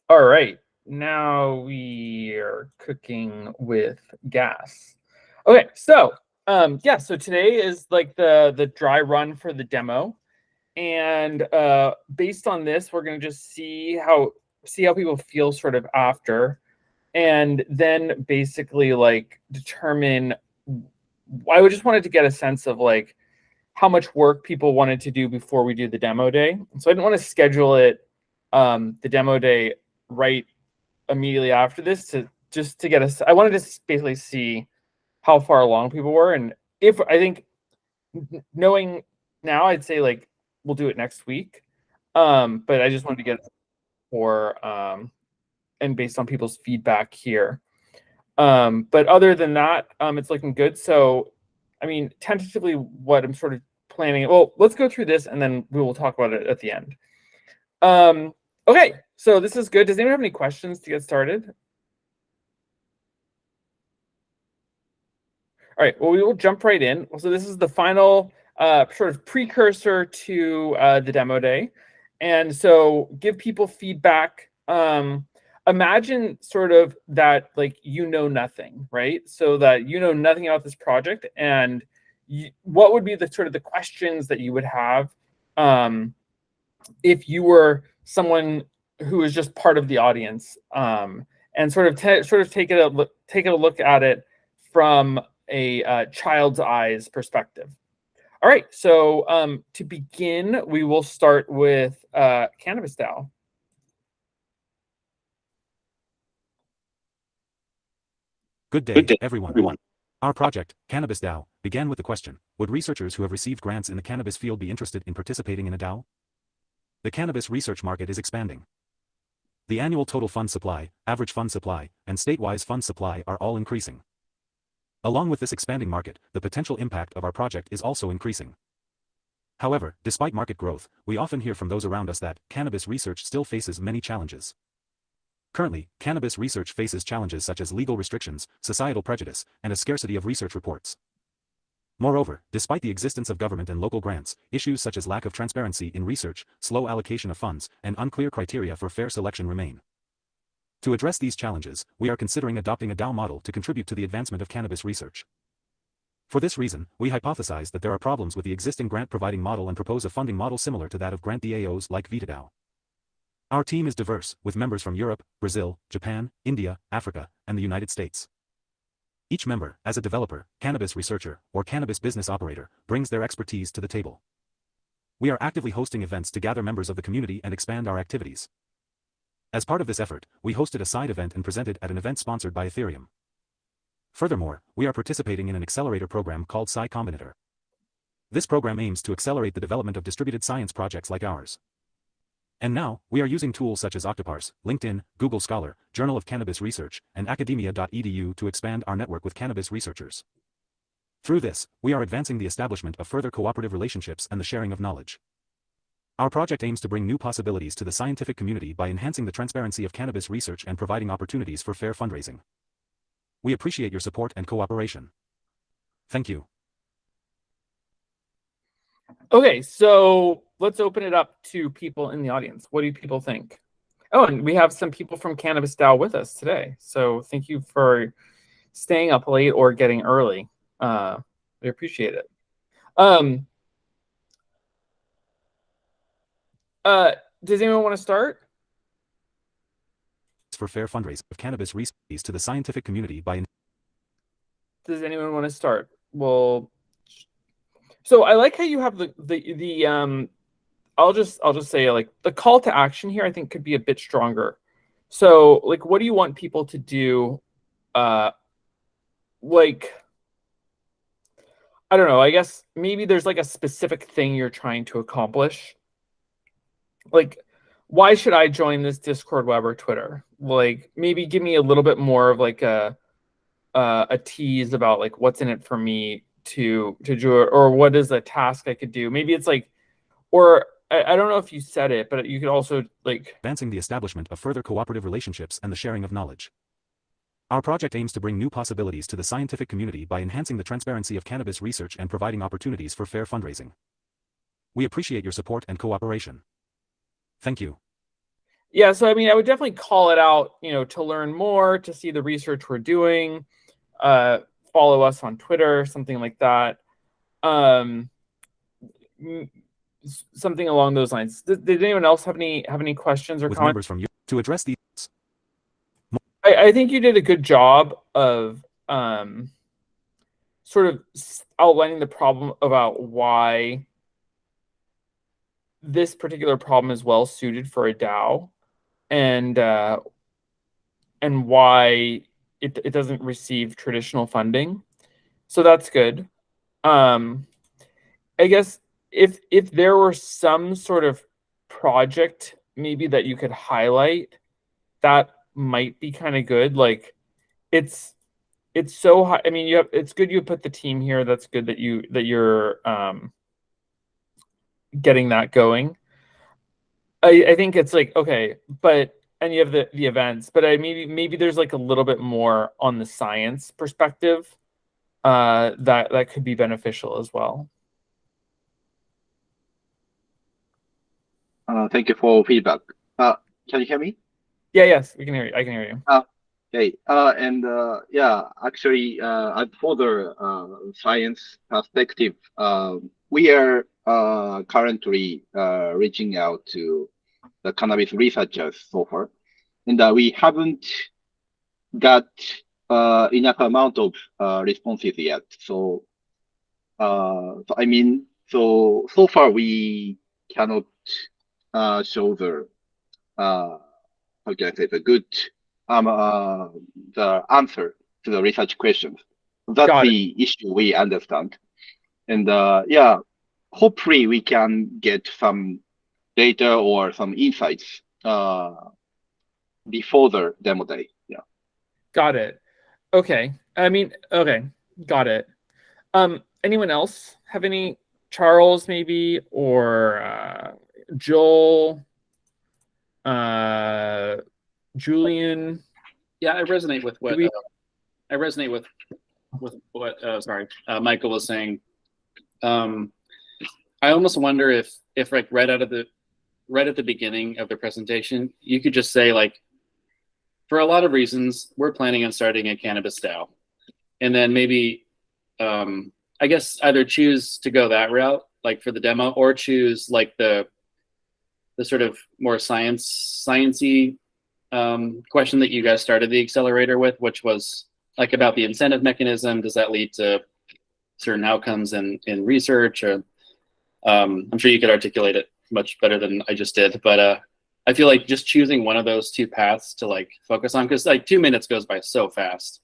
All right, now we are cooking with gas. Okay, so yeah, so today is like the dry run for the demo, and based on this, we're gonna just see how people feel sort of after, and then basically like determine. I would just wanted to get a sense of like how much work people wanted to do before we do the demo day. So I didn't want to schedule it the demo day right immediately after this to just to get us. I wanted to basically see how far along people were, and if I think knowing now, I'd say like we'll do it next week. But I just wanted to get for and based on people's feedback here. But other than that, it's looking good. So, I mean, tentatively, what I'm sort of planning. Well, let's go through this, and then we will talk about it at the end. Okay, so this is good. Does anyone have any questions to get started? All right, well, we will jump right in. So this is the final sort of precursor to the demo day. And so give people feedback. Imagine sort of that like you know nothing, right? So that you know nothing about this project, and what would be the sort of the questions that you would have if you were someone who is just part of the audience, and sort of take a look at it from a child's eyes perspective. All right, so to begin, we will start with Cannabis DAO. Good day, everyone. Our project, Cannabis DAO, began with the question, would researchers who have received grants in the cannabis field be interested in participating in a DAO? The cannabis research market is expanding. The annual total fund supply, average fund supply, and state-wise fund supply are all increasing. Along with this expanding market, the potential impact of our project is also increasing. However, despite market growth, we often hear from those around us that cannabis research still faces many challenges. Currently, cannabis research faces challenges such as legal restrictions, societal prejudice, and a scarcity of research reports. Moreover, despite the existence of government and local grants, issues such as lack of transparency in research, slow allocation of funds, and unclear criteria for fair selection remain. To address these challenges, we are considering adopting a DAO model to contribute to the advancement of cannabis research. For this reason, we hypothesize that there are problems with the existing grant-providing model and propose a funding model similar to that of grant DAOs like VitaDAO. Our team is diverse, with members from Europe, Brazil, Japan, India, Africa, and the United States. Each member, as a developer, cannabis researcher, or cannabis business operator, brings their expertise to the table. We are actively hosting events to gather members of the community and expand our activities. As part of this effort, we hosted a side event and presented at an event sponsored by Ethereum. Furthermore, we are participating in an accelerator program called Psi Combinator. This program aims to accelerate the development of distributed science projects like ours. And now, we are using tools such as Octoparse, LinkedIn, Google Scholar, Journal of Cannabis Research, and academia.edu to expand our network with cannabis researchers. Through this, we are advancing the establishment of further cooperative relationships and the sharing of knowledge. Our project aims to bring new possibilities to the scientific community by enhancing the transparency of cannabis research and providing opportunities for fair fundraising. We appreciate your support and cooperation. Thank you. Okay, so let's open it up to people in the audience. What do people think? Oh, and we have some people from Cannabis DAO with us today. So thank you for staying up late or getting early. We appreciate it. Does anyone want to start? For fair fundraising of cannabis research to the scientific community by... Does anyone want to start? Well, so I like how you have the I'll just say like the call to action here I think could be a bit stronger. So like what do you want people to do? Like I don't know, I guess maybe there's like a specific thing you're trying to accomplish. Like why should I join this Discord, web, or Twitter? Like maybe give me a little bit more of like a tease about like what's in it for me to do it, or what is a task I could do. Maybe it's like, or I don't know if you said it, but you could also like advancing the establishment of further cooperative relationships and the sharing of knowledge. Our project aims to bring new possibilities to the scientific community by enhancing the transparency of cannabis research and providing opportunities for fair fundraising. We appreciate your support and cooperation. Thank you. Yeah, so I mean, I would definitely call it out, to learn more, to see the research we're doing. Follow us on Twitter, something like that. Um, Something along those lines. Did anyone else have any questions or With comments? members from you to address these. I think you did a good job of sort of outlining the problem about why this particular problem is well suited for a DAO, and why it doesn't receive traditional funding. So that's good. I guess if there were some sort of project maybe that you could highlight, that might be kind of good. Like it's so high. I mean, it's good you put the team here. That's good that you're getting that going. I think it's like, okay, but and you have the events, but maybe there's like a little bit more on the science perspective that could be beneficial as well. Thank you for feedback. Can you hear me? Yes, we can hear you. I can hear you. Okay. Yeah, actually, for the science perspective, we are currently reaching out to the cannabis researchers so far, and we haven't got enough amount of responses yet. I mean, so far we cannot show the how can I say the good the answer to the research questions. That's Got it. the issue we understand. And yeah, hopefully we can get some data or some insights before the demo day. Yeah. Got it. Okay. I mean, okay. Got it. Anyone else have any? Charles, maybe, or Joel, Julian? Yeah, I resonate with what we- I resonate with what Michael was saying. I almost wonder if like right at the beginning of the presentation, you could just say like, for a lot of reasons, we're planning on starting a cannabis DAO, and then maybe I guess either choose to go that route, like for the demo, or choose like the sort of more sciencey question that you guys started the accelerator with, which was like about the incentive mechanism. Does that lead to certain outcomes in research? Or I'm sure you could articulate it much better than I just did, but I feel like just choosing one of those two paths to like focus on, because like 2 minutes goes by so fast.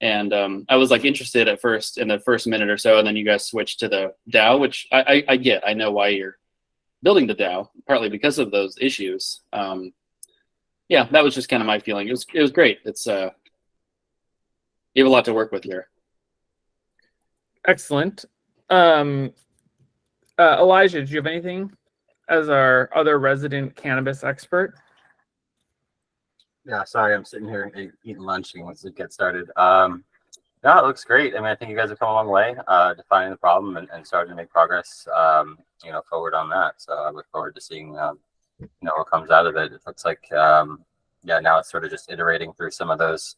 And I was like interested at first in the first minute or so, and then you guys switched to the DAO, which I get. I know why you're building the DAO, partly because of those issues. Yeah, that was just kind of my feeling. It was great. It's you have a lot to work with here. Excellent. Elijah, do you have anything as our other resident cannabis expert? Yeah, sorry, I'm sitting here eating lunch and once it gets started. No, it looks great. I mean, I think you guys have come a long way, defining the problem and starting to make progress, forward on that. So I look forward to seeing, what comes out of it. It looks like, now it's sort of just iterating through some of those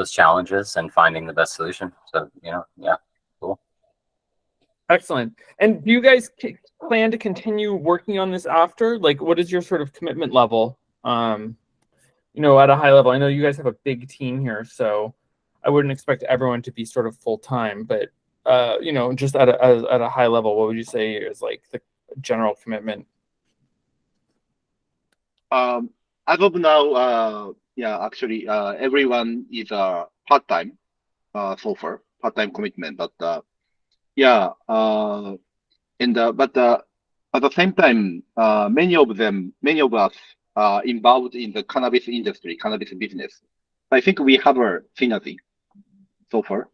challenges and finding the best solution. So, yeah, cool. Excellent. And do you guys plan to continue working on this after? Like, what is your sort of commitment level? At a high level. I know you guys have a big team here, so I wouldn't expect everyone to be sort of full time, but just at a high level, what would you say is like the general commitment? As of now, actually, everyone is part-time so far, part-time commitment. But but at the same time, many of us are involved in the cannabis industry, cannabis business. I think we have a synergy so far.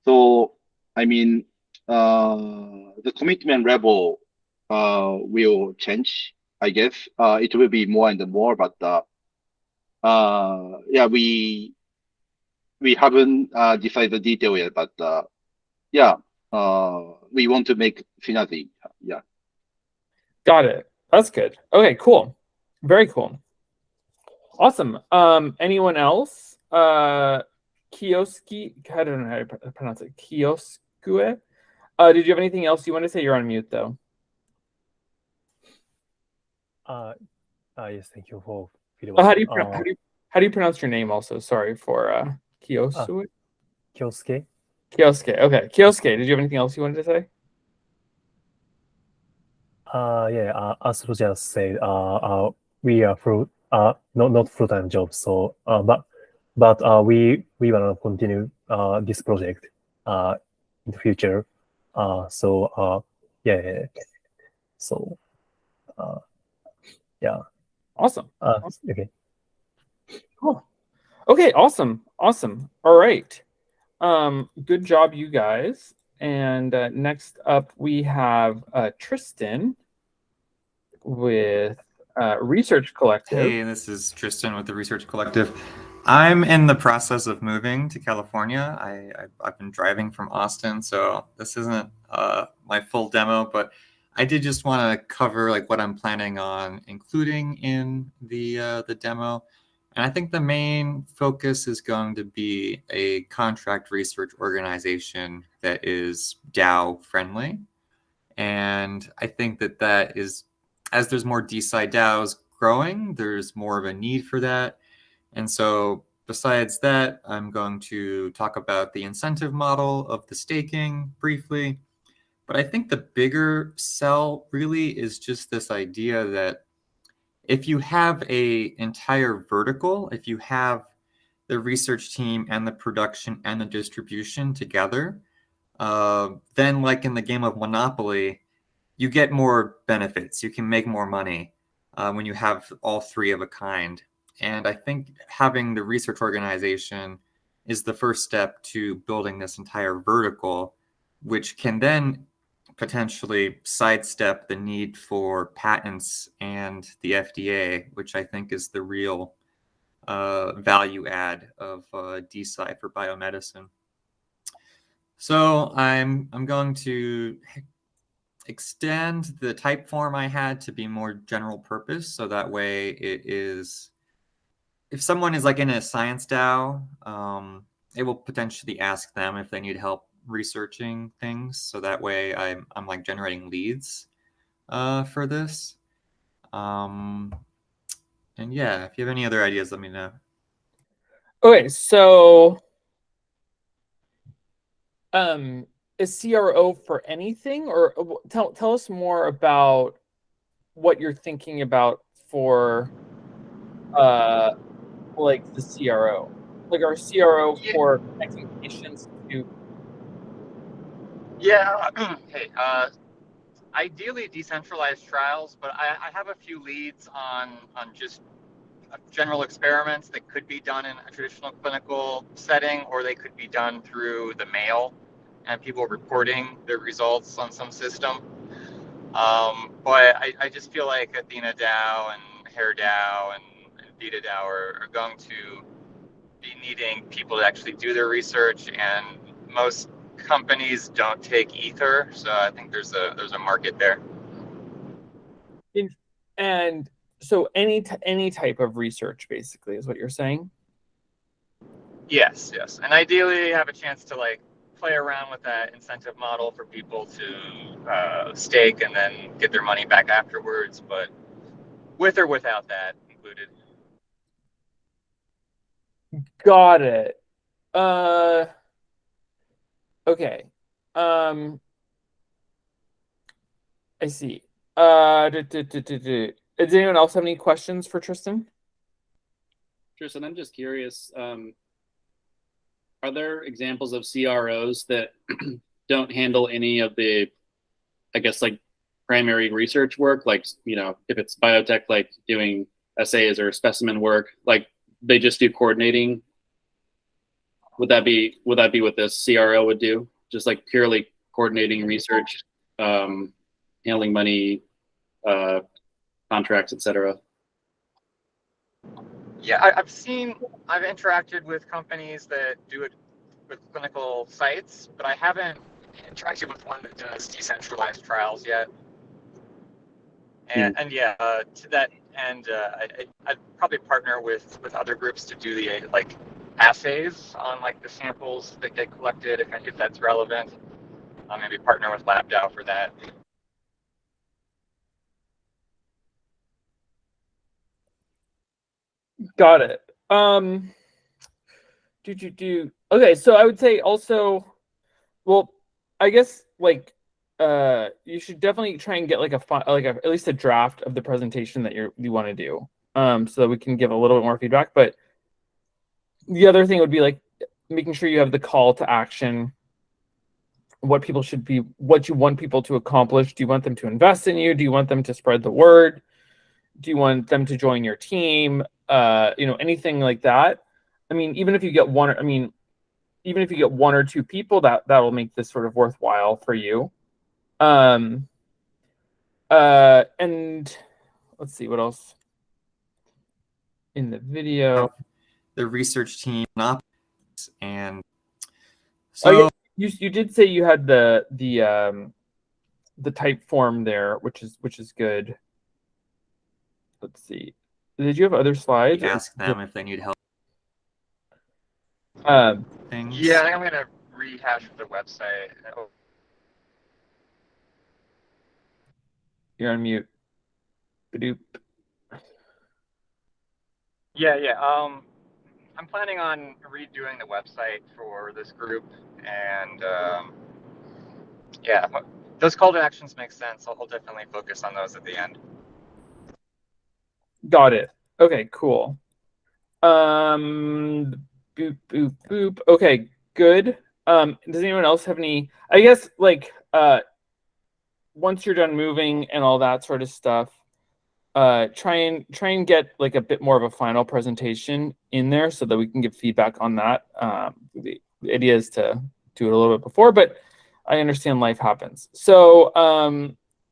So I mean, the commitment level will change. I guess it will be more and more, but we haven't decided the detail yet. But we want to make synergy. Yeah. Got it. That's good. Okay, cool. Very cool. Awesome. Anyone else? Kioski, I don't know how to pronounce it. Kioskue. Did you have anything else you want to say? You're on mute though. Yes, thank you for Oh, feedback. how do you pronounce your name? Also, sorry for Kiosu. Kyosuke. Kioske. Okay, Kioske. Did you have anything else you wanted to say? Yeah, as Roger said, we are not full-time job, so but we wanna continue this project in the future. Yeah, so yeah. Awesome. Okay. Cool. Okay, awesome. Awesome. All right. Good job, you guys. And next up, we have Tristan with Research Collective. Hey, this is Tristan with the Research Collective. I'm in the process of moving to California. I've been driving from Austin, so this isn't my full demo, but I did just want to cover like what I'm planning on including in the demo. And I think the main focus is going to be a contract research organization that is DAO friendly. And I think that is, as there's more DeSci DAOs growing, there's more of a need for that. And so besides that, I'm going to talk about the incentive model of the staking briefly. But I think the bigger sell really is just this idea that if you have a entire vertical, if you have the research team and the production and the distribution together, then like in the game of Monopoly, you get more benefits. You can make more money when you have all three of a kind. And I think having the research organization is the first step to building this entire vertical, which can then potentially sidestep the need for patents and the FDA, which I think is the real value add of DeSci for biomedicine. So I'm going to extend the type form I had to be more general purpose. So that way it is, if someone is like in a science DAO, it will potentially ask them if they need help researching things. So that way I'm like generating leads for this. And yeah, if you have any other ideas, let me know. Okay, so is CRO for anything, or tell us more about what you're thinking about for like the CRO, like our CRO for connecting patients to. Yeah. Hey, ideally decentralized trials, but I have a few leads on just general experiments that could be done in a traditional clinical setting, or they could be done through the mail and people reporting their results on some system. But I just feel like Athena DAO and Hair DAO and Vita DAO are going to be needing people to actually do their research, and most companies don't take Ether, so I think there's a market there. And so any type of research basically is what you're saying? Yes, and ideally have a chance to like play around with that incentive model for people to stake and then get their money back afterwards, but with or without that included. Got it. Okay. I see. Does anyone else have any questions for Tristan? Tristan, I'm just curious. Are there examples of CROs that don't handle any of the, I guess, like primary research work? Like, you know, if it's biotech, like doing assays or specimen work, like they just do coordinating. Would that be what this CRO would do? Just like purely coordinating research, handling money, contracts, etc. Yeah, I've interacted with companies that do it with clinical sites, but I haven't interacted with one that does decentralized trials yet. And yeah, to that end, I'd probably partner with other groups to do the like assays on like the samples that get collected if that's relevant. Maybe partner with LabDAO for that. Got it. Okay, so I would say also, well, I guess like you should definitely try and get like at least a draft of the presentation that you want to do, so that we can give a little bit more feedback. But the other thing would be like making sure you have the call to action, what you want people to accomplish. Do you want them to invest in you? Do you want them to spread the word? Do you want them to join your team? Anything like that. I mean, even if you get one or two people, that will make this sort of worthwhile for you. And let's see what else in the video. The research team and So so you did say you had the type form there, which is good. Let's see. Did you have other slides? ask them if they need help. Things. Yeah, I think I'm gonna rehash the website. You're on mute. Badoop. Yeah. I'm planning on redoing the website for this group, and yeah, those call to actions make sense. I'll definitely focus on those at the end. Got it. Okay, cool. Boop, boop, boop. Okay, good. Does anyone else have any, I guess, like, once you're done moving and all that sort of stuff, try and get like a bit more of a final presentation in there so that we can give feedback on that. The idea is to do it a little bit before, but I understand life happens. So,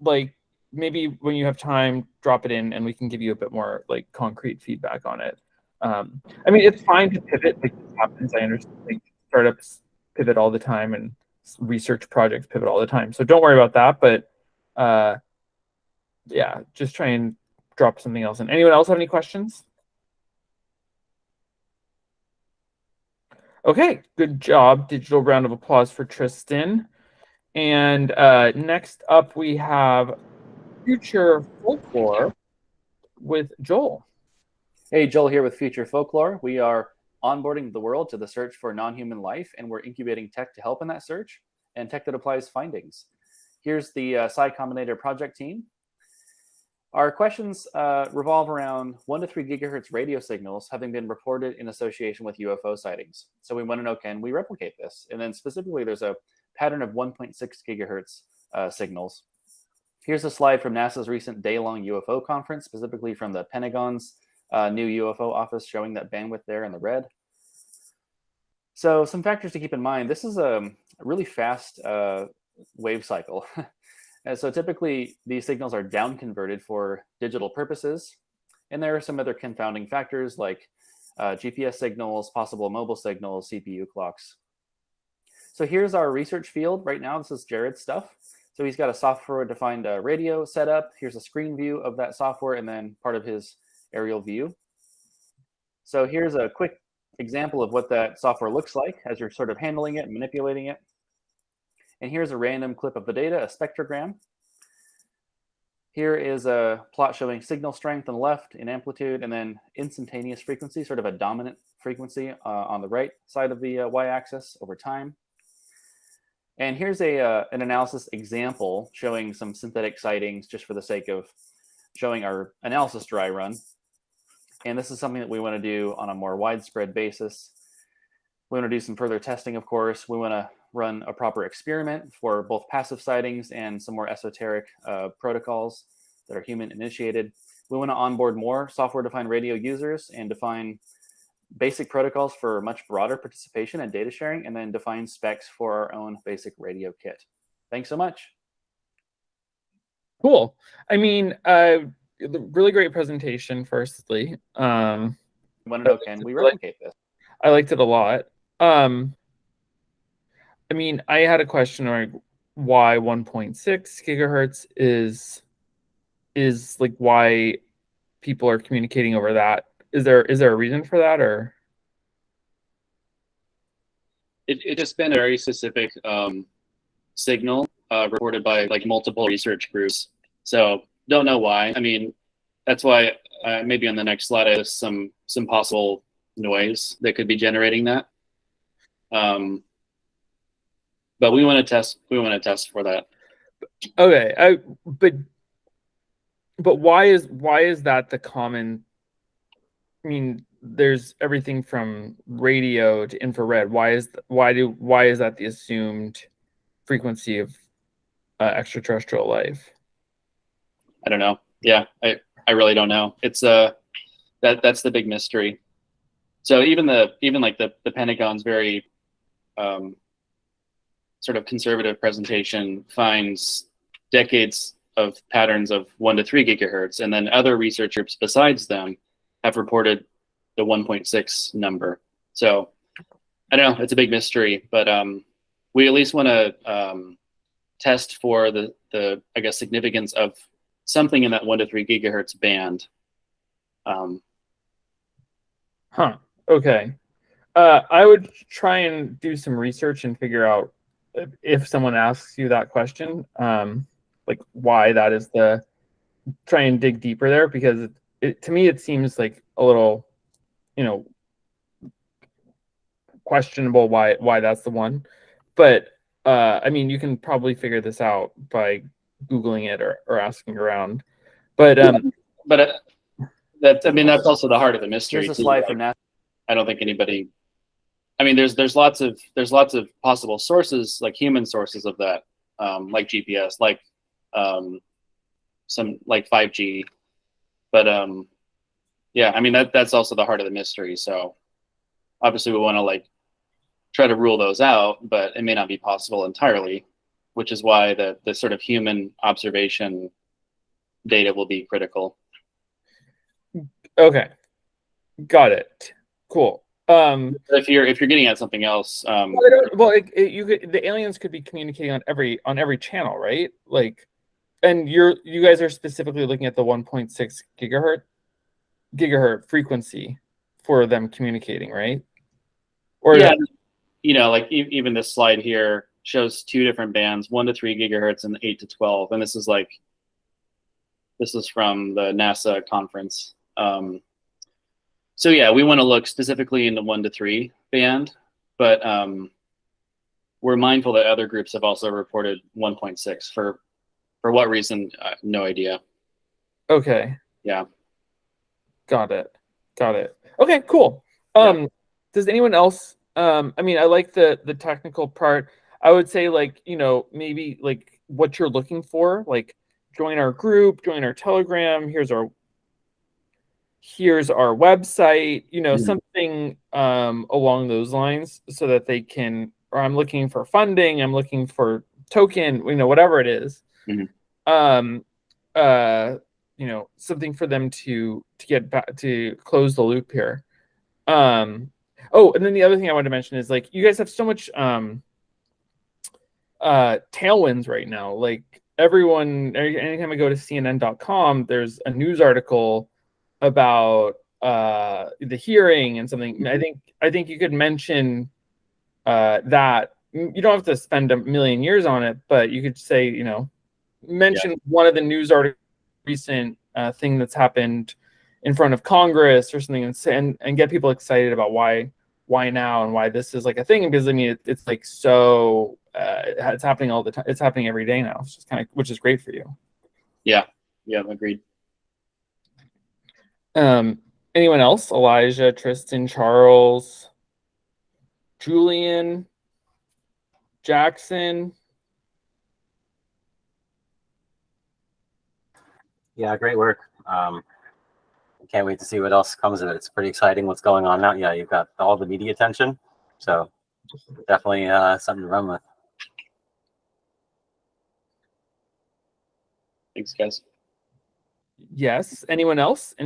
like, maybe when you have time, drop it in and we can give you a bit more like concrete feedback on it. I mean, it's fine to pivot, like this happens. I understand, like, startups pivot all the time and research projects pivot all the time. So don't worry about that. But yeah, just try and drop something else in. Anyone else have any questions? Okay, good job. Digital round of applause for Tristan. And next up, we have Future Folklore with Joel. Hey, Joel here with Future Folklore. We are onboarding the world to the search for non-human life, and we're incubating tech to help in that search and tech that applies findings. Here's the Psi Combinator project team. Our questions revolve around 1 to 3 gigahertz radio signals having been reported in association with UFO sightings. So we want to know, can we replicate this? And then specifically, there's a pattern of 1.6 gigahertz signals. Here's a slide from NASA's recent day-long UFO conference, specifically from the Pentagon's new UFO office, showing that bandwidth there in the red. So some factors to keep in mind. This is a really fast wave cycle. And so typically these signals are down converted for digital purposes. And there are some other confounding factors like GPS signals, possible mobile signals, CPU clocks. So here's our research field right now. This is Jared's stuff. So he's got a software-defined radio set up. Here's a screen view of that software and then part of his aerial view. So here's a quick example of what that software looks like as you're sort of handling it and manipulating it. And here's a random clip of the data, a spectrogram. Here is a plot showing signal strength on the left in amplitude and then instantaneous frequency, sort of a dominant frequency on the right side of the y-axis over time. And here's an analysis example showing some synthetic sightings just for the sake of showing our analysis dry run. And this is something that we want to do on a more widespread basis. We want to do some further testing, of course. We want to run a proper experiment for both passive sightings and some more esoteric protocols that are human initiated. We want to onboard more software-defined radio users and define basic protocols for much broader participation and data sharing, and then define specs for our own basic radio kit. Thanks so much. Cool. I mean, really great presentation, firstly. I want to know, can we replicate this? I liked it a lot. I mean, I had a question like why 1.6 gigahertz is is like why people are communicating over that. Is there a reason for that, or? It just been a very specific signal reported by like multiple research groups. So don't know why. I mean, that's why maybe on the next slide I have some possible noise that could be generating that. But we want to test. We want to test for that. Okay, but why is that the common? I mean, there's everything from radio to infrared. Why is that the assumed frequency of extraterrestrial life? I don't know. Yeah, I really don't know. It's that's the big mystery. So even like the Pentagon's very sort of conservative presentation finds decades of patterns of 1 to 3 gigahertz, and then other research groups besides them have reported the 1.6 number. So I don't know. It's a big mystery, but we at least want to test for the I guess significance of something in that 1 to 3 gigahertz band. Okay. I would try and do some research and figure out if someone asks you that question, like why that is try and dig deeper there, because to me it seems like a little, questionable why that's the one. But I mean, you can probably figure this out by Googling it or asking around. But that's also the heart of the mystery. Here's a slide from NASA. I don't think anybody. I mean, there's lots of possible sources, like human sources of that, like GPS, like some like 5G, but yeah, I mean that's also the heart of the mystery. So obviously we want to like try to rule those out, but it may not be possible entirely, which is why the sort of human observation data will be critical. Okay, got it. Cool. If you're getting at something else, the aliens could be communicating on every channel, right? Like, and you guys are specifically looking at the 1.6 gigahertz frequency for them communicating, right? Or yeah, like even this slide here shows 2 different bands, 1 to 3 gigahertz and 8 to 12, and this is from the NASA conference. So yeah, we want to look specifically in the 1 to 3 band, but we're mindful that other groups have also reported 1.6. For what reason? No idea. Okay. Yeah. Got it. Okay, cool. Does anyone else? I mean, I like the technical part. I would say like, maybe like what you're looking for, like join our group, join our Telegram. Here's our website, something along those lines, so that they can, or I'm looking for funding, I'm looking for token, whatever it is. Something for them to get back to close the loop here. And then the other thing I wanted to mention is like you guys have so much tailwinds right now. Like anytime I go to CNN.com, there's a news article about the hearing and something. I think you could mention that. You don't have to spend a million years on it, but you could say, mention one of the news articles, recent thing that's happened in front of Congress or something, and get people excited about why now and why this is like a thing. Because I mean, it's like so it's happening all the time. It's happening every day now. It's just which is great for you. Yeah, agreed. Anyone else? Elijah, Tristan, Charles, Julian, Jackson. Yeah, great work. Can't wait to see what else comes of it. It's pretty exciting what's going on now. Yeah, you've got all the media attention, so definitely something to run with. Thanks, guys. Yes. Anyone else? Do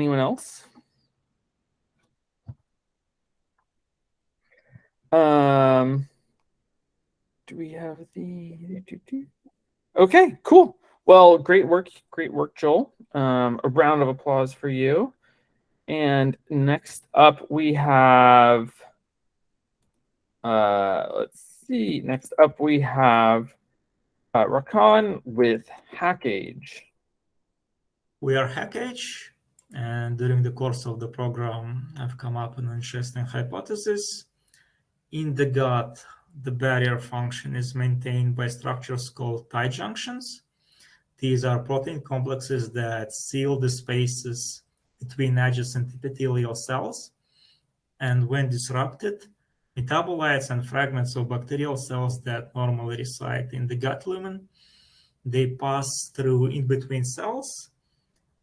we have the? Okay, cool. Well, great work, Joel. A round of applause for you. And next up we have, let's see. Next up we have Rakan with HackAge. We are HackAge, and during the course of the program, I've come up with an interesting hypothesis. In the gut, the barrier function is maintained by structures called tight junctions. These are protein complexes that seal the spaces between adjacent epithelial cells, and when disrupted, metabolites and fragments of bacterial cells that normally reside in the gut lumen, they pass through in between cells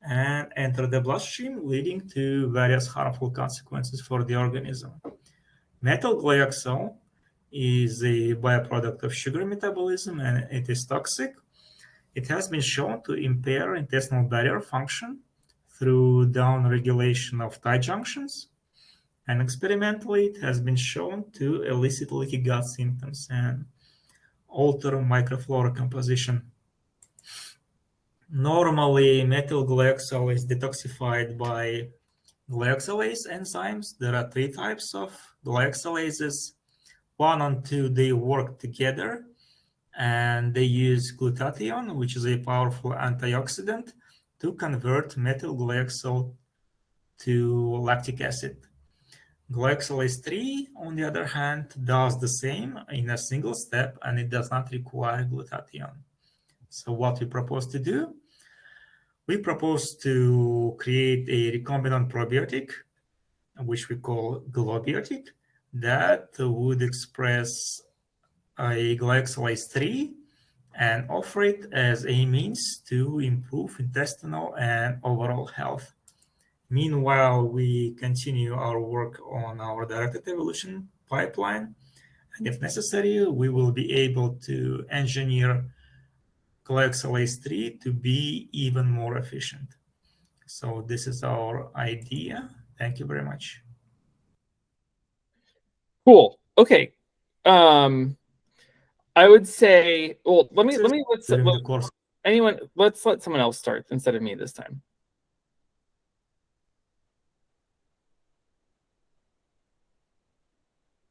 and enter the bloodstream, leading to various harmful consequences for the organism. Metal glyoxal is a byproduct of sugar metabolism, and it is toxic. It has been shown to impair intestinal barrier function through downregulation of tight junctions, and experimentally it has been shown to elicit leaky gut symptoms and alter microflora composition. Normally, methyl glyoxal is detoxified by glyoxalase enzymes. There are 3 types of glyoxalases. 1 and 2, they work together, and they use glutathione, which is a powerful antioxidant, to convert methyl glyoxal to lactic acid. Glyoxalase 3, on the other hand, does the same in a single step, and it does not require glutathione. So what we propose to do? We propose to create a recombinant probiotic, which we call globiotic, that would express a glyoxalase 3 and offer it as a means to improve intestinal and overall health. Meanwhile, we continue our work on our directed evolution pipeline, and if necessary, we will be able to engineer glyoxalase 3 to be even more efficient. So this is our idea. Thank you very much. Cool. Okay. I would say, well, let's let someone else start instead of me this time.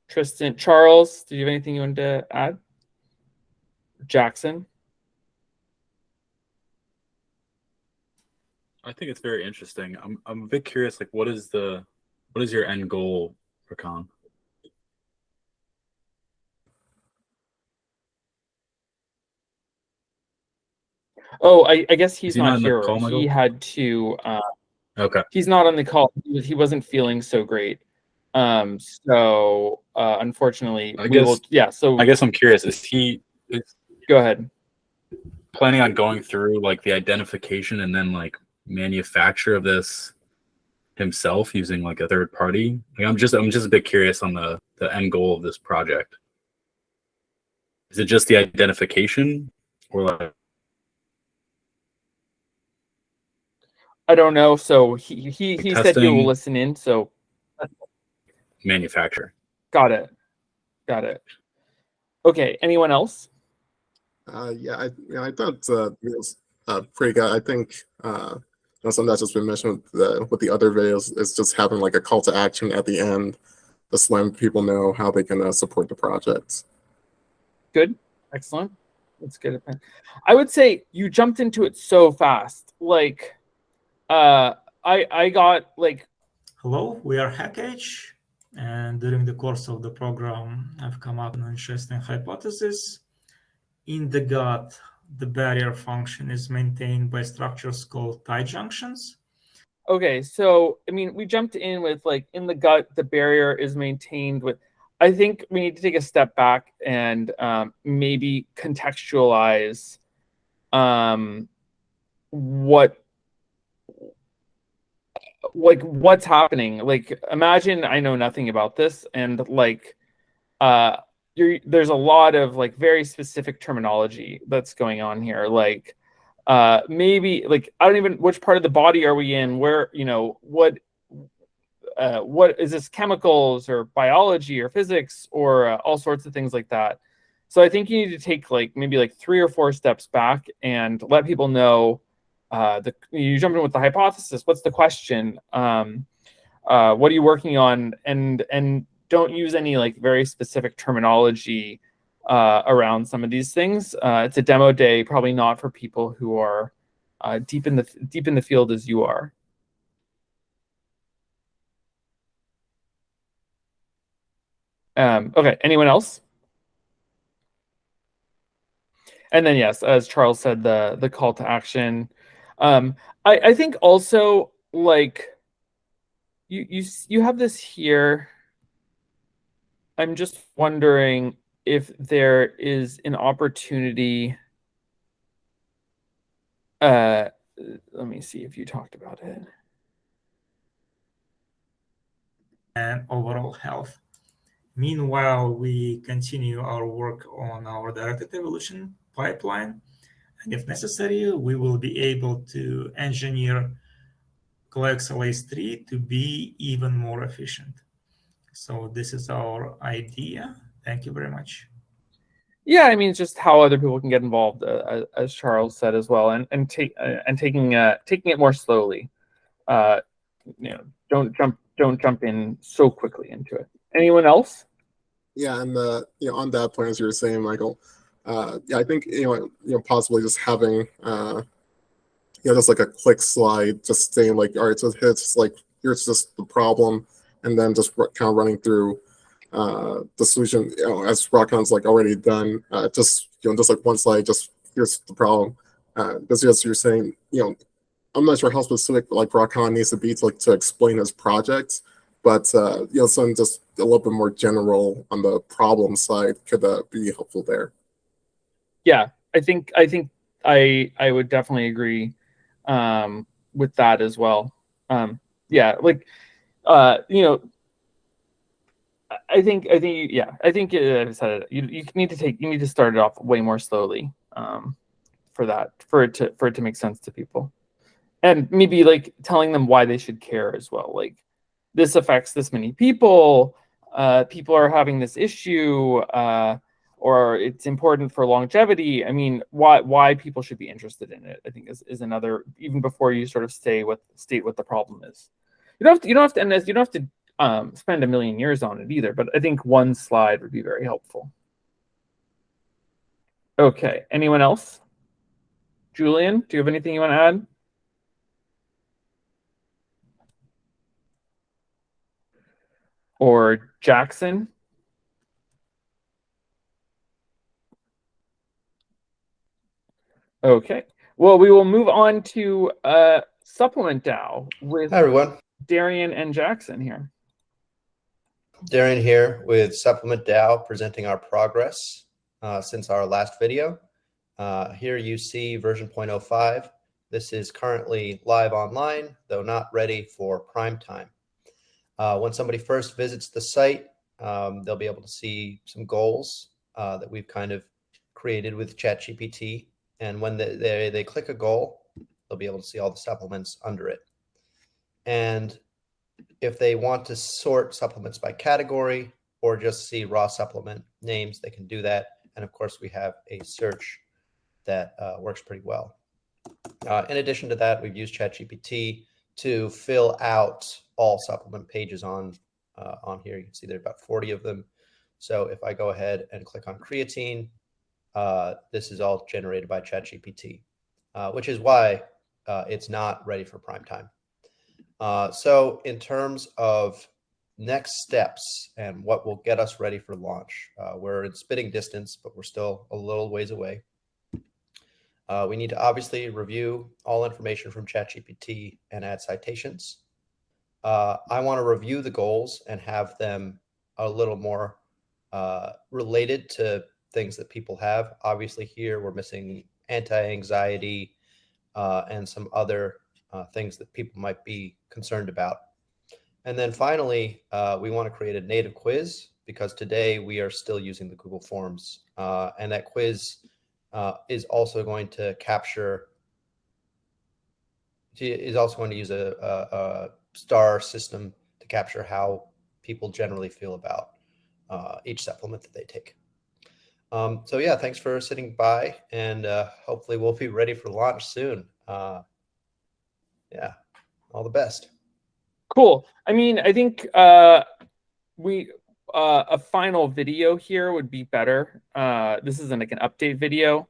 Tristan, Charles, do you have anything you want to add? Jackson? I think it's very interesting. I'm a bit curious, like what is your end goal for Khan? Oh, I guess he's not here. Call, he had to okay. He's not on the call. He wasn't feeling so great. So unfortunately I guess I'm curious, go ahead. Planning on going through like the identification and then like manufacture of this himself using like a third party? Like, I'm just a bit curious on the end goal of this project. Is it just the identification, or like? I don't know. So he said he will listen in. So manufacture. Got it. Okay. Anyone else? Yeah, I thought it was pretty good. I think something that's just been mentioned with the other videos is just having like a call to action at the end, just letting people know how they can support the project. Good, excellent. That's good. I would say you jumped into it so fast. Like, I got like. Hello, we are HackAge, and during the course of the program, I've come up with an interesting hypothesis. In the gut, the barrier function is maintained by structures called tight junctions. Okay, so I mean, we jumped in with like in the gut, the barrier is maintained with. I think we need to take a step back and maybe contextualize what's happening. Like, imagine I know nothing about this, and like there's a lot of like very specific terminology that's going on here. Like maybe like I don't even, which part of the body are we in? Where, what is this, chemicals or biology or physics or all sorts of things like that. So I think you need to take maybe 3 or 4 steps back and let people know you jump in with the hypothesis. What's the question? What are you working on? And don't use any very specific terminology around some of these things. It's a demo day, probably not for people who are deep in the field as you are. Okay, anyone else? And then yes, as Charles said, the call to action. I think also you have this here. I'm just wondering if there is an opportunity. Let me see if you talked about it. And overall health. Meanwhile, we continue our work on our directed evolution pipeline. And if necessary, we will be able to engineer GlyxLase 3 to be even more efficient. So this is our idea. Thank you very much. Yeah, I mean, it's just how other people can get involved, as Charles said as well, and taking it more slowly. Don't jump in so quickly into it. Anyone else? Yeah, and on that point, as you were saying, Michael, yeah, I think possibly just having just a quick slide, just saying all right, so it's here's just the problem, and then just kind of running through the solution, as Rockon's already done. Just one slide, just here's the problem. Because as you're saying, I'm not sure how specific Rockon needs to be to explain his project, but something just a little bit more general on the problem side could be helpful there. Yeah, I think I would definitely agree with that as well. Yeah, I think yeah, I think I said it. You need to start it off way more slowly for it to make sense to people, and maybe telling them why they should care as well. This affects this many people. People are having this issue, or it's important for longevity. I mean, why people should be interested in it, I think is another, even before you sort of state what the problem is. You don't have to spend a million years on it either, but I think one slide would be very helpful. Okay, anyone else? Julian, do you have anything you want to add? Or Jackson? Okay, well, we will move on to Supplement DAO with Hi, everyone. Darian and Jackson here. Darian here with Supplement DAO, presenting our progress since our last video. Here you see version 0.05. This is currently live online, though not ready for prime time. When somebody first visits the site, they'll be able to see some goals that we've kind of created with ChatGPT. And when they click a goal, they'll be able to see all the supplements under it. And if they want to sort supplements by category or just see raw supplement names, they can do that. And of course, we have a search that works pretty well. In addition to that, we've used ChatGPT to fill out all supplement pages on here. You can see there are about 40 of them. So if I go ahead and click on creatine, this is all generated by ChatGPT, which is why it's not ready for prime time. So in terms of next steps and what will get us ready for launch, we're in spitting distance, but we're still a little ways away. We need to obviously review all information from ChatGPT and add citations. I want to review the goals and have them a little more related to things that people have. Obviously here we're missing anti-anxiety and some other things that people might be concerned about. And then finally, we want to create a native quiz, because today we are still using the Google Forms. And that quiz is also going to use a star system to capture how people generally feel about each supplement that they take. So yeah, thanks for sitting by, and hopefully we'll be ready for launch soon. Yeah, all the best. Cool. I mean, I think we a final video here would be better. This isn't like an update video.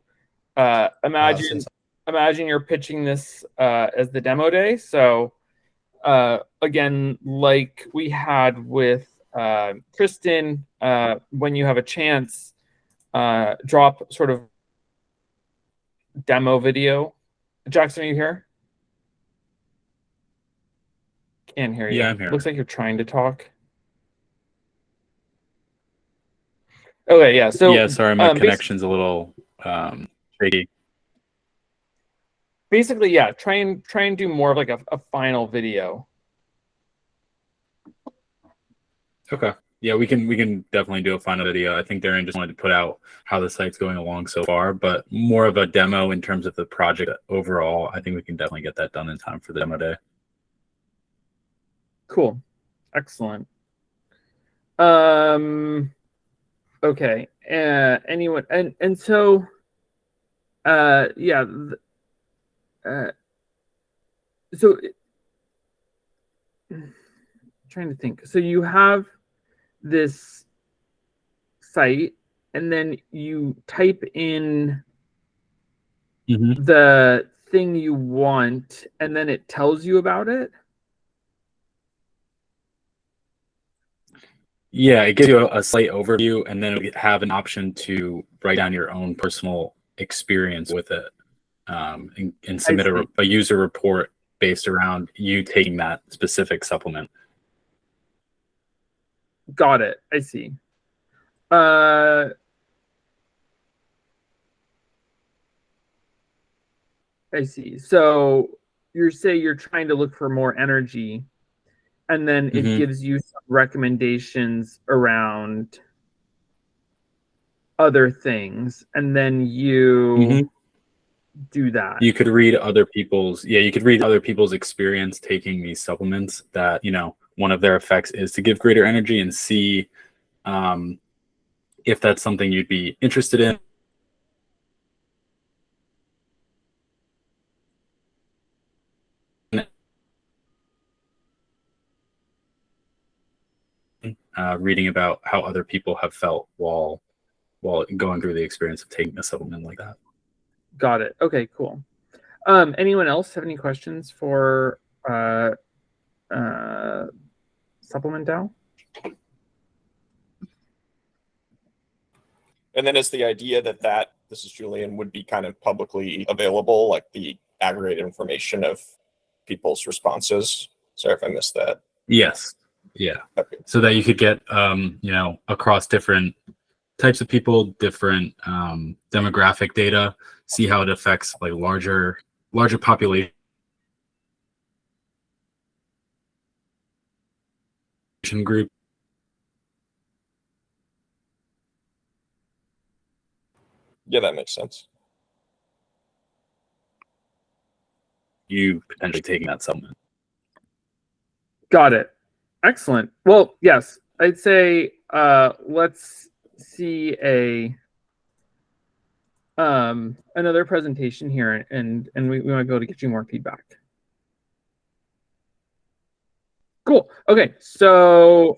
Imagine you're pitching this as the demo day. So again, like we had with Kristen, when you have a chance, drop sort of demo video. Jackson, are you here? Can't hear you. Yeah, I'm here. Looks like you're trying to talk. Okay, yeah. So yeah, sorry, my connection's a little shaky. Basically, yeah, try and do more of like a final video. Okay. Yeah, we can definitely do a final video. I think Darren just wanted to put out how the site's going along so far, but more of a demo in terms of the project overall. I think we can definitely get that done in time for the demo day. Cool. Excellent. Okay. Anyone and so yeah. So trying to think. So you have this site, and then you type in the thing you want, and then it tells you about it. Yeah, it gives you a slight overview, and then you have an option to write down your own personal experience with it, and submit a user report based around you taking that specific supplement. Got it. I see. I see. So you're trying to look for more energy, and then it gives you some recommendations around other things, and then you do that. You could read other people's experience taking these supplements, that, you know, one of their effects is to give greater energy, and see if that's something you'd be interested in. Reading about how other people have felt while going through the experience of taking a supplement like that. Got it. Okay, cool. Anyone else have any questions for Supplement DAO? And then is the idea that this is Julian, would be kind of publicly available, like the aggregated information of people's responses? Sorry if I missed that. Yes. Yeah. Okay. So that you could get, you know, across different types of people, different demographic data, see how it affects like larger population group. Yeah, that makes sense. You potentially taking that supplement. Got it. Excellent. Well, yes, I'd say let's see another presentation here, and we might be able to get you more feedback. Cool. Okay, so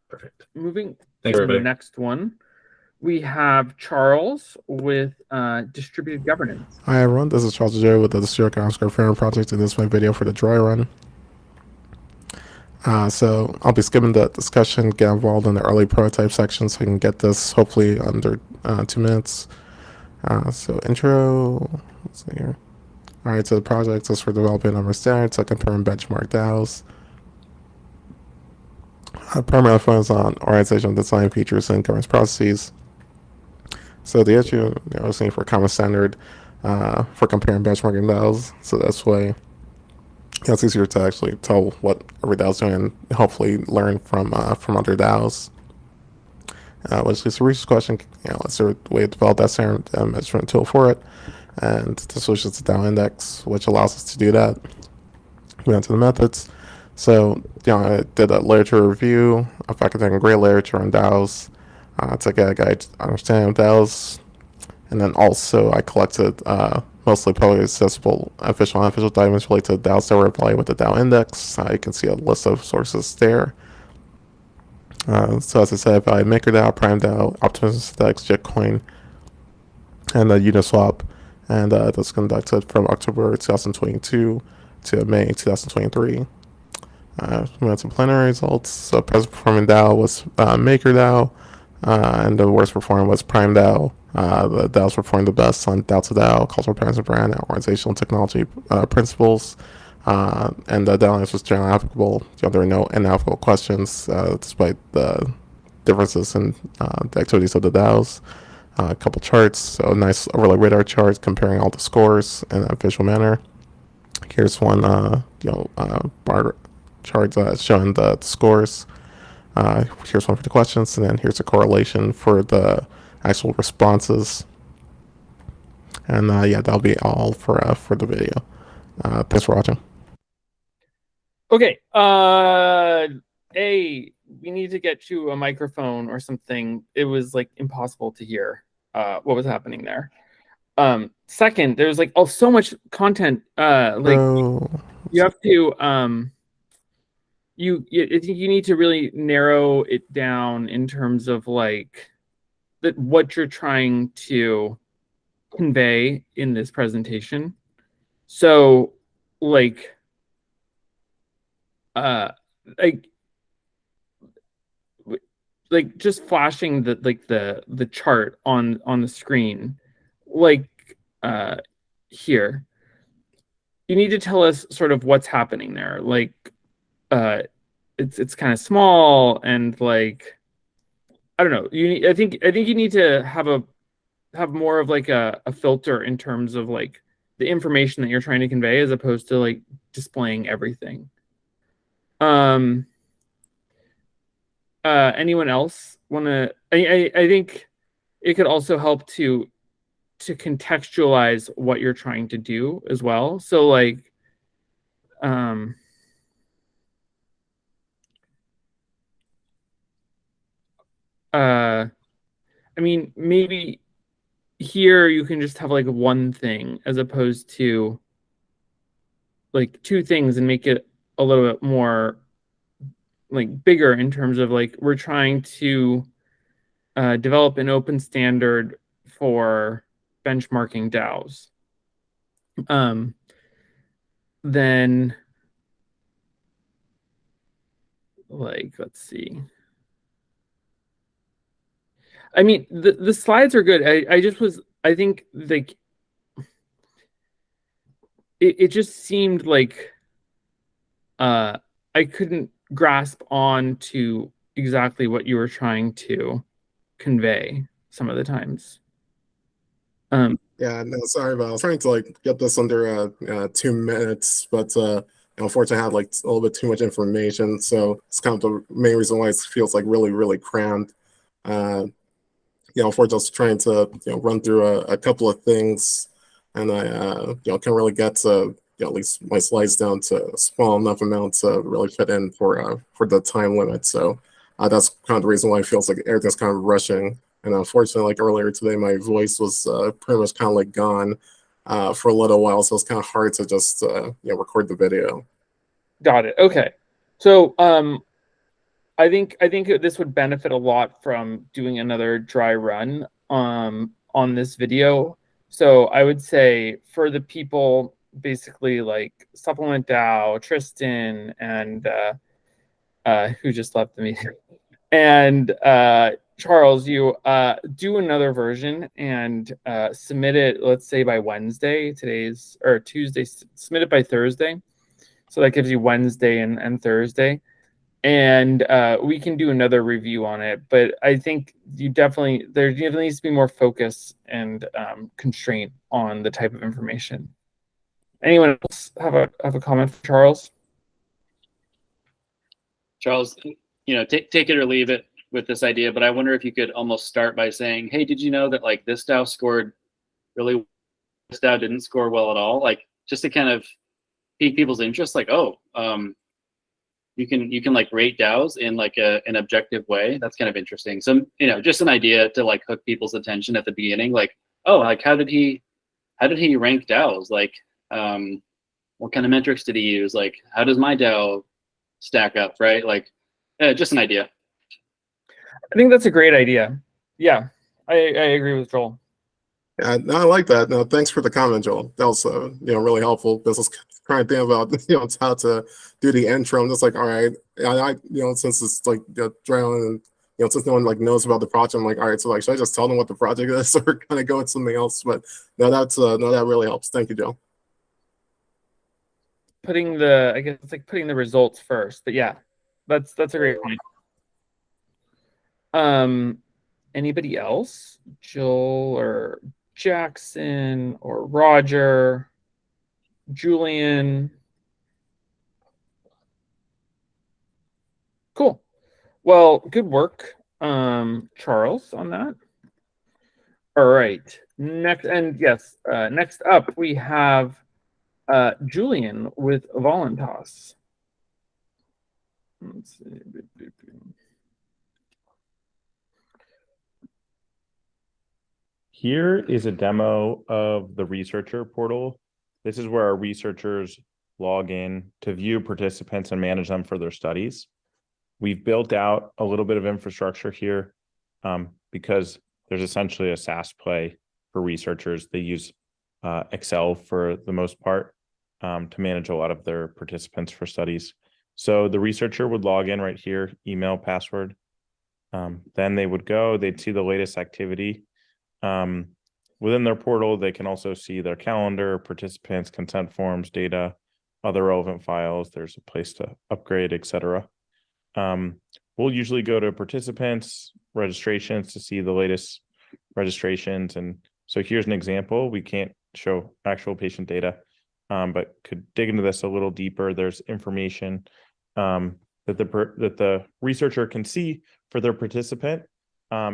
perfect. Moving Thanks, to everybody. the next one, we have Charles with distributed governance. Hi everyone, this is Charles J with the Distributed Governance Fair Project, and this is my video for the dry run. So I'll be skipping the discussion, get involved in the early prototype section so I can get this hopefully under 2 minutes. So intro, let's see here. All right, so the project is for developing a number of standards to compare and benchmark DAOs. Primarily focus on organizational design features and governance processes. So the issue, I was looking for a common standard for comparing and benchmarking DAOs. So that's why it's easier to actually tell what every DAO is doing and hopefully learn from other DAOs. Which is a research question. Is there a way to develop that standard measurement tool for it? And the solution is the DAO index, which allows us to do that. We went to the methods. So, I did a literature review of academic grade literature on DAOs. to get a good understanding of DAOs. And then also I collected mostly publicly accessible official and unofficial documents related to DAOs that were applied with the DAO index. You can see a list of sources there. So as I said, I MakerDAO, PrimeDAO, Optimism Syntax, Jitcoin, and Uniswap. And that was conducted from October 2022 to May 2023. We had some plenary results. So best performing DAO was MakerDAO, and the worst performing was PrimeDAO. The DAOs performed the best on DAO to DAO, cultural patterns of brand, and organizational technology principles. And the DAO was generally applicable. There were no inapplicable questions, despite the differences in the activities of the DAOs. A couple charts, so a nice overlay radar chart comparing all the scores in a visual manner. Here's one, bar chart showing the scores. Here's one for the questions, and then here's a correlation for the actual responses. And yeah, that'll be all for the video. Thanks for watching. Okay. We need to get you a microphone or something. It was like impossible to hear what was happening there. Second, there's like so much content. You have to you need to really narrow it down in terms of like what you're trying to convey in this presentation. So like just flashing the chart on the screen, like here, you need to tell us sort of what's happening there. Like it's kind of small, and like I don't know, I think you need to have more of like a filter in terms of like the information that you're trying to convey, as opposed to like displaying everything. Anyone else want to? I think it could also help to contextualize what you're trying to do as well. So like, I mean, maybe here you can just have like one thing as opposed to like two things, and make it a little bit more like bigger in terms of like we're trying to develop an open standard for benchmarking DAOs. Then like, let's see. I mean, the slides are good. I think like it just seemed like I couldn't grasp on to exactly what you were trying to convey some of the times. Yeah, no, sorry about. I was trying to like get this under 2 minutes, but unfortunately, I had like a little bit too much information, so it's kind of the main reason why it feels like really crammed. Unfortunately, I was trying to run through a couple of things, and I can really get to at least my slides down to a small enough amount to really fit in for the time limit. So that's kind of the reason why it feels like everything's kind of rushing. And unfortunately, like earlier today, my voice was pretty much kind of like gone for a little while, so it's kind of hard to just record the video. Got it. Okay. So I think this would benefit a lot from doing another dry run on this video. So I would say for the people basically like Supplement DAO, Tristan, and who just left the meeting, and Charles, you do another version and submit it, let's say by Wednesday. Today's or Tuesday. Submit it by Thursday, so that gives you Wednesday and Thursday, and we can do another review on it. But I think there definitely needs to be more focus and constraint on the type of information. Anyone else have a comment for Charles? Charles, take it or leave it with this idea, but I wonder if you could almost start by saying, hey, did you know that like this DAO scored really well, this DAO didn't score well at all? Like just to kind of pique people's interest, like, oh, you can like rate DAOs in like an objective way. That's kind of interesting. So just an idea to like hook people's attention at the beginning. Like, oh, like how did he rank DAOs? Like, what kind of metrics did he use? Like, how does my DAO stack up? Right? Like, just an idea. I think that's a great idea. Yeah, I agree with Joel. Yeah, no, I like that. No, thanks for the comment, Joel. That was really helpful because I was trying to think about how to do the intro. I'm just like, all right, I since it's like adrenaline and since no one like knows about the project, I'm like, all right, so like should I just tell them what the project is or kind of go with something else? But no, that really helps. Thank you, Joel. Putting the results first, but yeah, that's a great point. Anybody else? Joel or Jackson or Roger, Julian? Cool. Well, good work, Charles, on that. All right. Next up we have Julian with Voluntas. Let's see. Here is a demo of the researcher portal. This is where our researchers log in to view participants and manage them for their studies. We've built out a little bit of infrastructure here because there's essentially a SaaS play for researchers. They use Excel for the most part to manage a lot of their participants for studies. So the researcher would log in right here, email, password. Then they'd see the latest activity. Within their portal, they can also see their calendar, participants, consent forms, data, other relevant files. There's a place to upgrade, etc. We'll usually go to participants, registrations to see the latest registrations. And so here's an example. We can't show actual patient data, but could dig into this a little deeper. There's information that the researcher can see for their participant.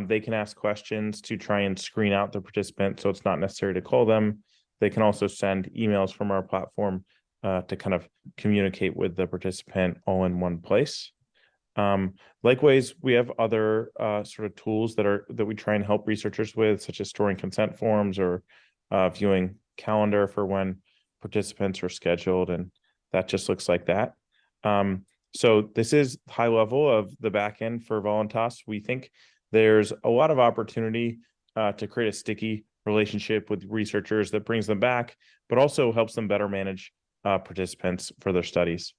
They can ask questions to try and screen out the participant, so it's not necessary to call them. They can also send emails from our platform to kind of communicate with the participant all in one place. Likewise, we have other sort of tools that we try and help researchers with, such as storing consent forms or viewing calendar for when participants are scheduled, and that just looks like that. So this is high level of the backend for Voluntas. We think there's a lot of opportunity to create a sticky relationship with researchers that brings them back, but also helps them better manage participants for their studies.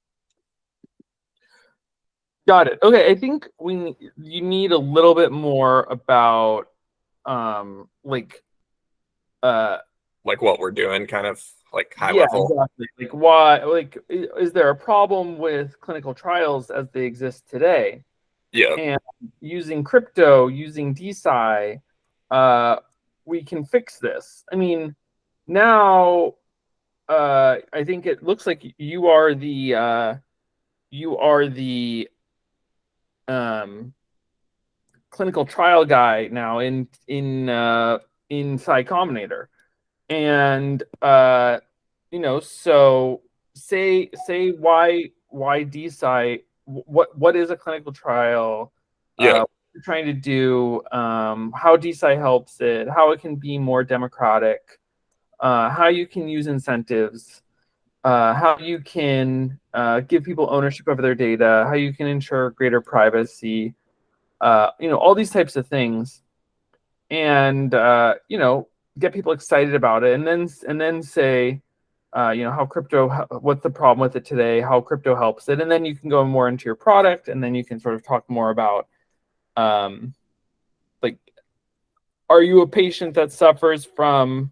Got it. Okay, I think you need a little bit more about like what we're doing, kind of like high yeah, level. exactly. Like why? Like, is there a problem with clinical trials as they exist today? Yeah. And using crypto, using DeSci, we can fix this. I mean, now I think it looks like you are the clinical trial guy now in Psi Combinator, and so say why DeSci, what is a clinical trial? Yeah. What you're trying to do, how DeSci helps it, how it can be more democratic, how you can use incentives, how you can give people ownership over their data, how you can ensure greater privacy, all these types of things, and get people excited about it, and then say, how crypto, what's the problem with it today, how crypto helps it, and then you can go more into your product, and then you can sort of talk more about, like, are you a patient that suffers from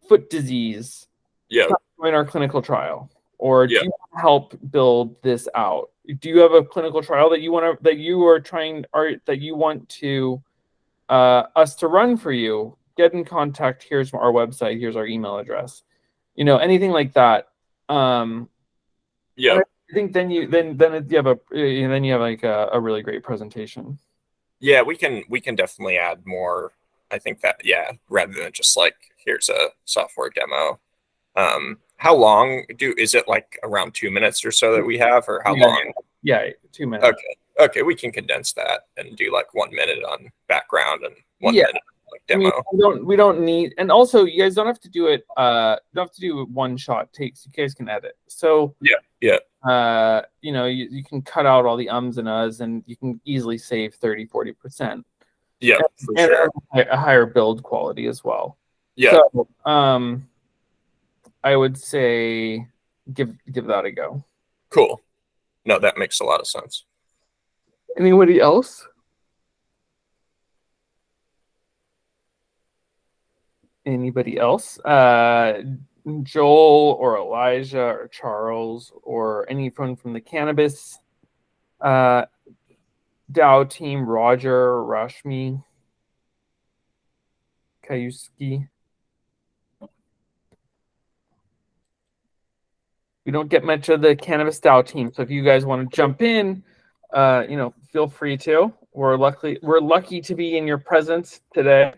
foot disease? Yeah. Join our clinical trial, or do you want to help build this out? Do you have a clinical trial that you want to us to run for you? Get in contact. Here's our website. Here's our email address. Anything like that. I think then you have like a really great presentation. Yeah, we can definitely add more. I think that rather than just like here's a software demo, how long is it, like around 2 minutes or so that we have, or how long? Yeah, 2 minutes. Okay, we can condense that and do like 1 minute on background and 1 minute like demo. I mean, we don't need, and also you guys don't have to do it. Don't have to do one shot takes. You guys can edit. So yeah. You know, you can cut out all the ums and uhs, and you can easily save 30-40%. Yeah, for sure. A higher build quality as well. Yeah. So, I would say give that a go. Cool. No, that makes a lot of sense. Anybody else? Anybody else? Joel or Elijah or Charles or anyone from the cannabis DAO team, Roger, Rashmi, Kayuski. We don't get much of the cannabis DAO team, so if you guys want to jump in, you know, feel free to. We're lucky to be in your presence today.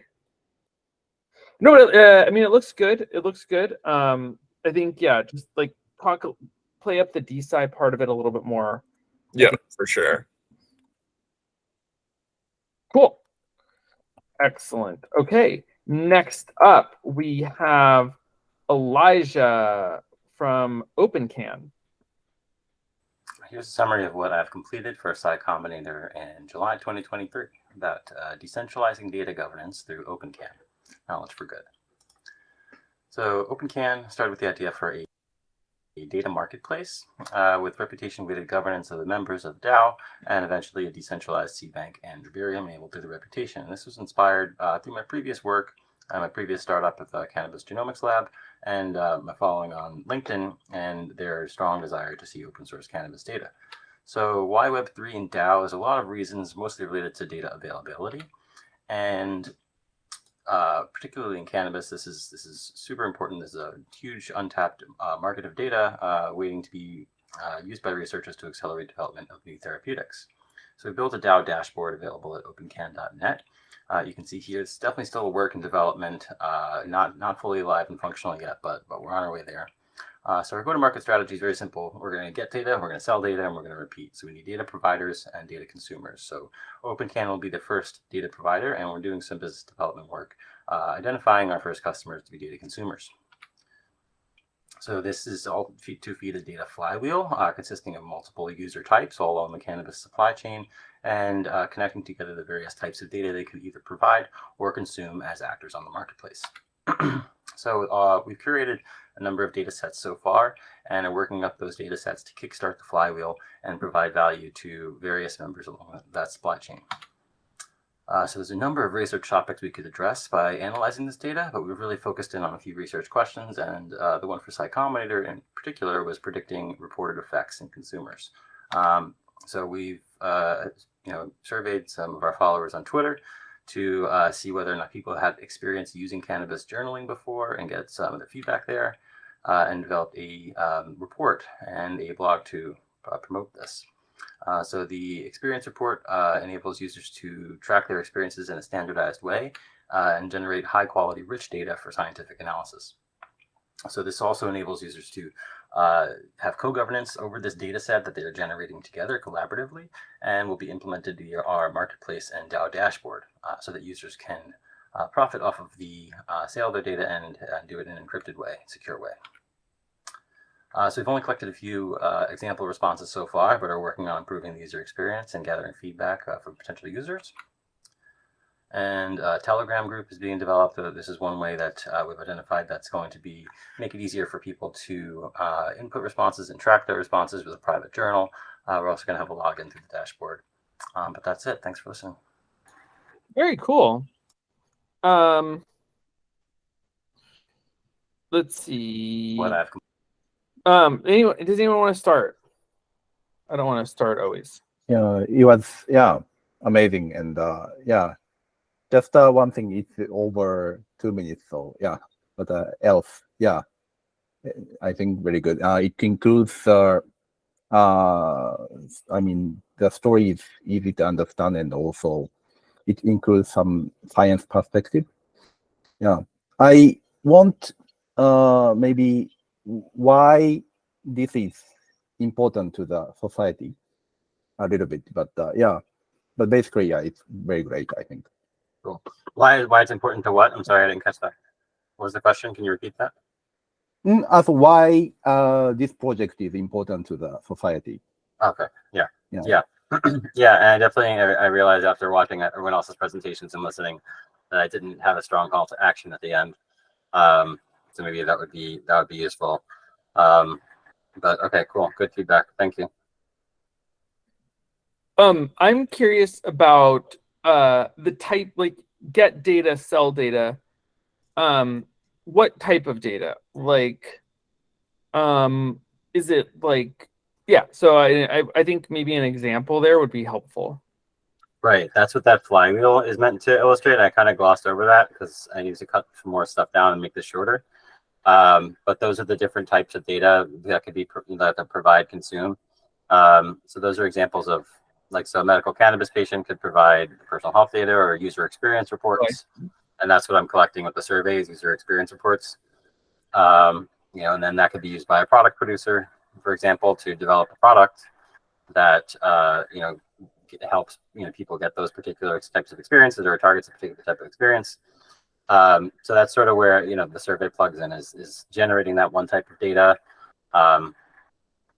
No, I mean, it looks good. It looks good. I think, yeah, just like play up the DeSci part of it a little bit more. Yeah, for sure. Cool. Excellent. Okay. Next up, we have Elijah from OpenCan. Here's a summary of what I've completed for Psi Combinator in July 2023 about decentralizing data governance through OpenCan. Knowledge for good. So OpenCan started with the idea for a data marketplace with reputation-weighted governance of the members of DAO, and eventually a decentralized seed bank and Ethereum enabled through the reputation. And this was inspired through my previous work, my previous startup at the Cannabis Genomics Lab, and my following on LinkedIn, and their strong desire to see open source cannabis data. So why Web3 and DAO is a lot of reasons, mostly related to data availability. And particularly in cannabis, this is super important. There's a huge untapped market of data waiting to be used by researchers to accelerate development of new therapeutics. So we built a DAO dashboard available at opencan.net. You can see here it's definitely still a work in development, not fully live and functional yet, but we're on our way there. So our go-to-market strategy is very simple. We're going to get data, we're going to sell data, and we're going to repeat. So we need data providers and data consumers. So OpenCan will be the first data provider, and we're doing some business development work, identifying our first customers to be data consumers. So this is all to feed a data flywheel consisting of multiple user types all along the cannabis supply chain, and connecting together the various types of data they could either provide or consume as actors on the marketplace. So we've curated a number of data sets so far, and are working up those data sets to kickstart the flywheel and provide value to various members along that supply chain. So there's a number of research topics we could address by analyzing this data, but we've really focused in on a few research questions, and the one for Psi Combinator in particular was predicting reported effects in consumers. So we've surveyed some of our followers on Twitter to see whether or not people had experience using cannabis journaling before and get some of the feedback there, and developed a report and a blog to promote this. So the experience report enables users to track their experiences in a standardized way and generate high quality, rich data for scientific analysis. So this also enables users to have co-governance over this data set that they're generating together collaboratively, and will be implemented via our marketplace and DAO dashboard so that users can profit off of the sale of their data and do it in an encrypted way, secure way. So we've only collected a few example responses so far, but are working on improving the user experience and gathering feedback from potential users. And a Telegram group is being developed. This is one way that we've identified that's going to make it easier for people to input responses and track their responses with a private journal. We're also going to have a login through the dashboard. But that's it. Thanks for listening. Very cool. Let's see. What I've does anyone want to start? I don't want to start always. Yeah, it was amazing, and just one thing, it's over 2 minutes, so but else, I think very good. It includes I mean, the story is easy to understand, and also it includes some science perspective. I want maybe why this is important to the society a little bit, but yeah, but basically, yeah, it's very great, I think. Cool. Why it's important to what? I'm sorry, I didn't catch that. What was the question? Can you repeat that? As why this project is important to the society. Okay. Yeah. Yeah. Yeah. Yeah. And I realized after watching everyone else's presentations and listening that I didn't have a strong call to action at the end. So maybe that would be useful. But okay, cool. Good feedback. Thank you. I'm curious about the type, like get data, sell data. What type of data? Like, is it like, yeah? So I think maybe an example there would be helpful. Right. That's what that flywheel is meant to illustrate. I kind of glossed over that because I need to cut some more stuff down and make this shorter. But those are the different types of data that could be that provide consume. So those are examples of, like, so a medical cannabis patient could provide personal health data or user experience reports, and that's what I'm collecting with the surveys, user experience reports. You know, and then that could be used by a product producer, for example, to develop a product that you know, helps, you know, people get those particular types of experiences or targets a particular type of experience. So that's sort of where, you know, the survey plugs in, is generating that one type of data.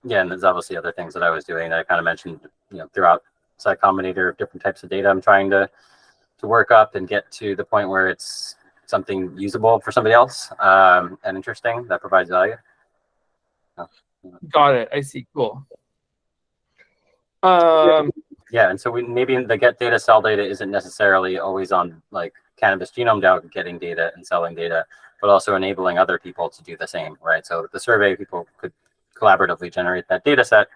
Yeah, and there's obviously other things that I was doing that I kind of mentioned, you know, throughout Psi Combinator of different types of data I'm trying to work up and get to the point where it's something usable for somebody else, and interesting, that provides value. Got it. I see. Cool. Yeah, and so maybe the get data, sell data isn't necessarily always on, like, Cannabis Genome DAO getting data and selling data, but also enabling other people to do the same, right? So the survey people could collaboratively generate that data set,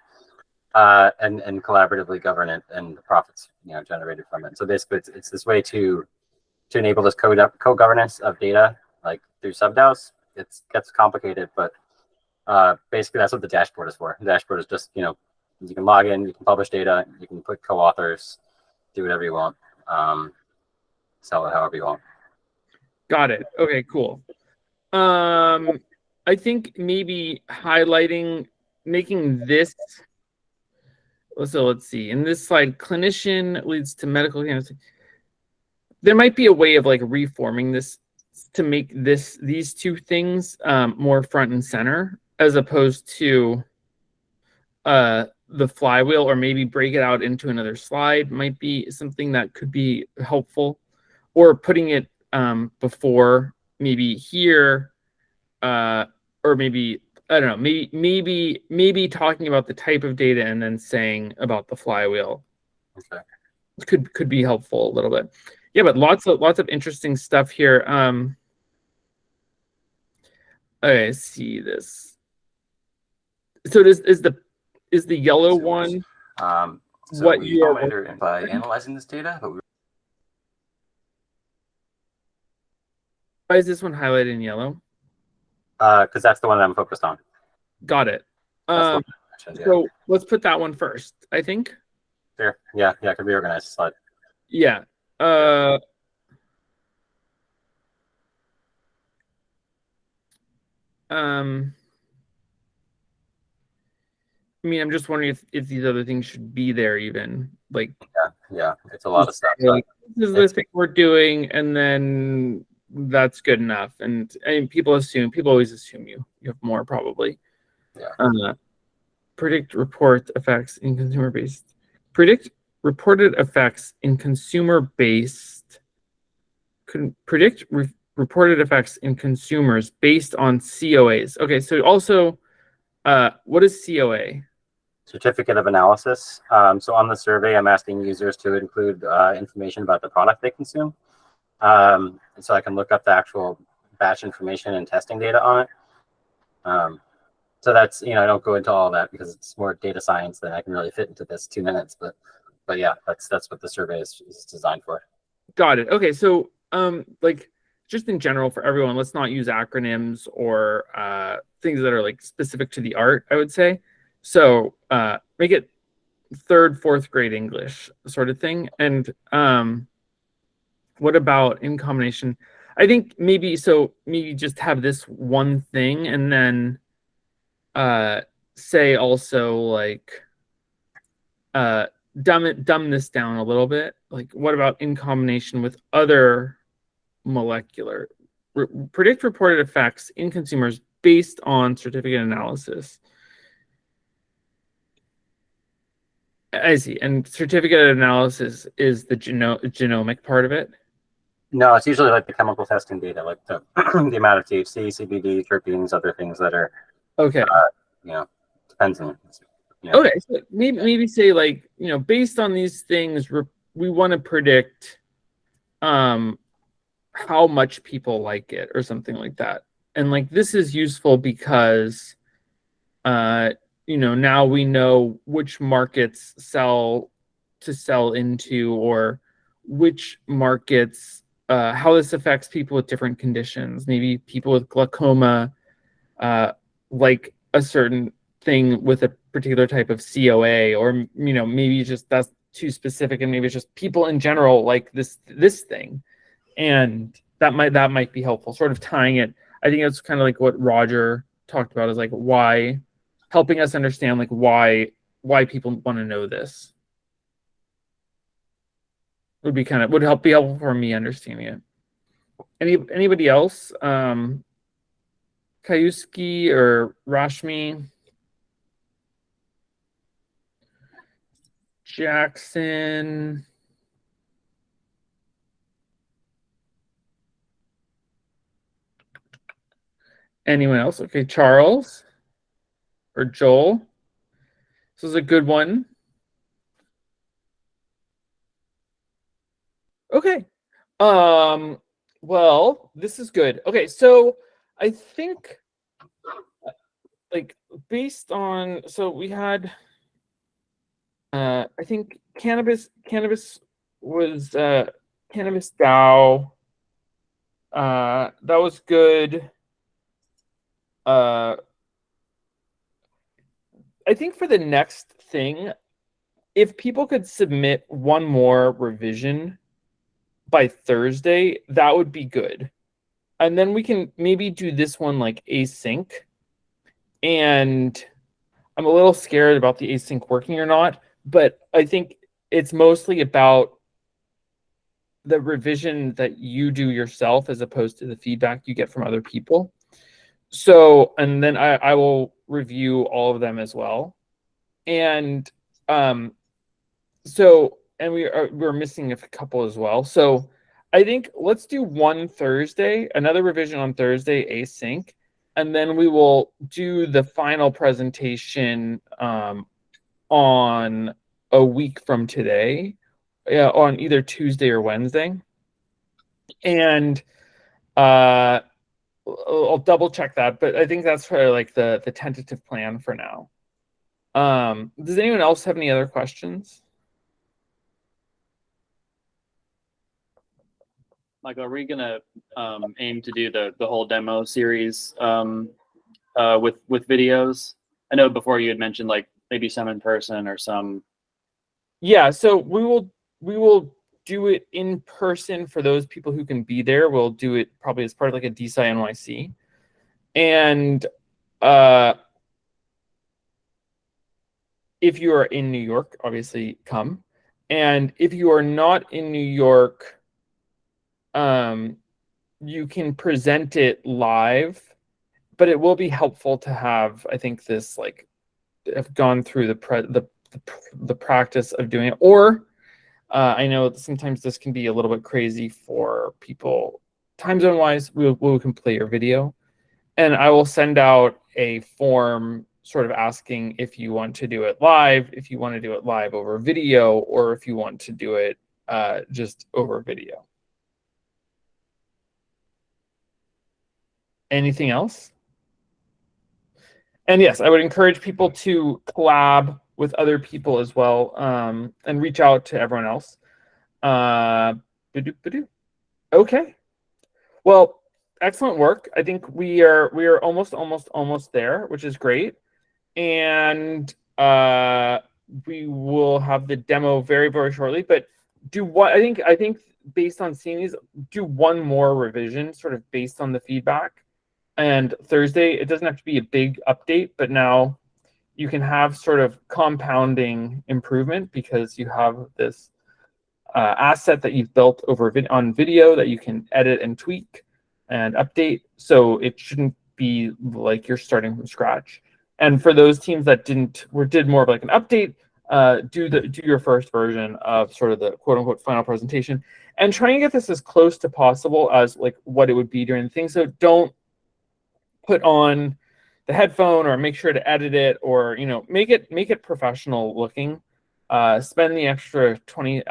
and collaboratively govern it, and the profits, you know, generated from it. So basically, it's this way to enable this co-governance of data, like through sub-DAOs. It gets complicated, but basically that's what the dashboard is for. The dashboard is just, you know, you can log in, you can publish data, you can put co-authors, do whatever you want, sell it however you want. Got it. Okay, cool. I think maybe highlighting, making this. So let's see. In this slide, clinician leads to medical cannabis. There might be a way of like reforming this to make these two things more front and center, as opposed to the flywheel, or maybe break it out into another slide might be something that could be helpful, or putting it before, maybe here, or maybe, I don't know, maybe talking about the type of data and then saying about the flywheel. Okay. Could be helpful a little bit. Yeah, but lots of interesting stuff here. I see this. So this is the yellow one. So what we you are by analyzing this data, but why is this one highlighted in yellow? because that's the one that I'm focused on. Got it. That's the one I mentioned, yeah. So let's put that one first, I think. Sure. Yeah, I could reorganize the slide. Yeah. I mean, I'm just wondering if these other things should be there even. Like, yeah, it's a lot of stuff. Like, this is the thing we're doing, and then that's good enough. And people always assume you have more, probably. Yeah. Predict report effects in consumer based. Predict reported effects in consumer based. Predict reported effects in consumers based on COAs. Okay, so also, what is COA? Certificate of analysis. So on the survey, I'm asking users to include information about the product they consume. So I can look up the actual batch information and testing data on it. So that's, you know, I don't go into all that because it's more data science than I can really fit into this 2 minutes. But yeah, that's what the survey is designed for. Got it. Okay, so like, just in general for everyone, let's not use acronyms or things that are like specific to the art, I would say. So make it 3rd, 4th grade English sort of thing. And what about in combination? I think maybe just have this one thing, and then say also like dumb this down a little bit. Like, what about in combination with other molecular predict reported effects in consumers based on certificate analysis? I see. And certificate analysis is the genomic part of it. No, it's usually like the chemical testing data, like the the amount of THC, CBD, terpenes, other things that are okay. You know, depends on. You know. Okay, so maybe say like, you know, based on these things, we want to predict how much people like it or something like that. And like this is useful because you know, now we know which markets sell into, or which markets how this affects people with different conditions. Maybe people with glaucoma like a certain thing with a particular type of COA, or you know, maybe just that's too specific, and maybe it's just people in general like this thing, and that might be helpful, sort of tying it. I think it's kind of like what Roger talked about, is like why, helping us understand like why people want to know this would be be helpful for me understanding it. Anybody else? Kayuski or Rashmi? Jackson? Anyone else? Okay, Charles or Joel? This is a good one. Okay. Well, this is good. Okay, so I think like based on, so we had I think cannabis was cannabis DAO. That was good. I think for the next thing, if people could submit one more revision by Thursday, that would be good. And then we can maybe do this one like async. And I'm a little scared about the async working or not, but I think it's mostly about the revision that you do yourself as opposed to the feedback you get from other people. So, and then I will review all of them as well. And so, and we're missing a couple as well. So I think let's do one Thursday, another revision on Thursday, async, and then we will do the final presentation on a week from today, on either Tuesday or Wednesday. And I'll double check that, but I think that's sort of like the tentative plan for now. Does anyone else have any other questions? Michael, are we gonna aim to do the whole demo series with videos? I know before you had mentioned like maybe some in person or some. Yeah, so we will do it in person for those people who can be there. We'll do it probably as part of like a DSI NYC. And if you are in New York, obviously come. And if you are not in New York, you can present it live, but it will be helpful to have, I think, this like have gone through the practice of doing it. Or I know sometimes this can be a little bit crazy for people time zone wise. We can play your video, and I will send out a form sort of asking if you want to do it live, if you want to do it live over video, or if you want to do it just over video. Anything else? And yes, I would encourage people to collab with other people as well, and reach out to everyone else. Okay. Well, excellent work. I think we are almost there, which is great. And we will have the demo very, very shortly. But I think based on seeing these, do one more revision, sort of based on the feedback. And Thursday, it doesn't have to be a big update, but now you can have sort of compounding improvement because you have this asset that you've built over on video that you can edit and tweak and update. So it shouldn't be like you're starting from scratch. And for those teams that did more of like an update, do your first version of sort of the quote unquote final presentation, and try and get this as close to possible as like what it would be during the thing. So don't put on the headphone, or make sure to edit it, or make it professional looking. Spend the extra 20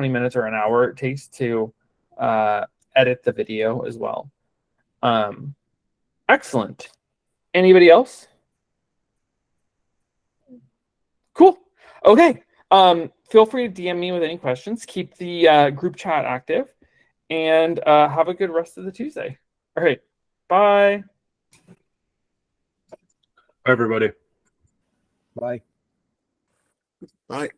minutes or an hour it takes to edit the video as well. Excellent. Anybody else? Cool. Okay. Feel free to DM me with any questions. Keep the group chat active, and have a good rest of the Tuesday. All right. Bye. Bye, everybody. Bye. Bye.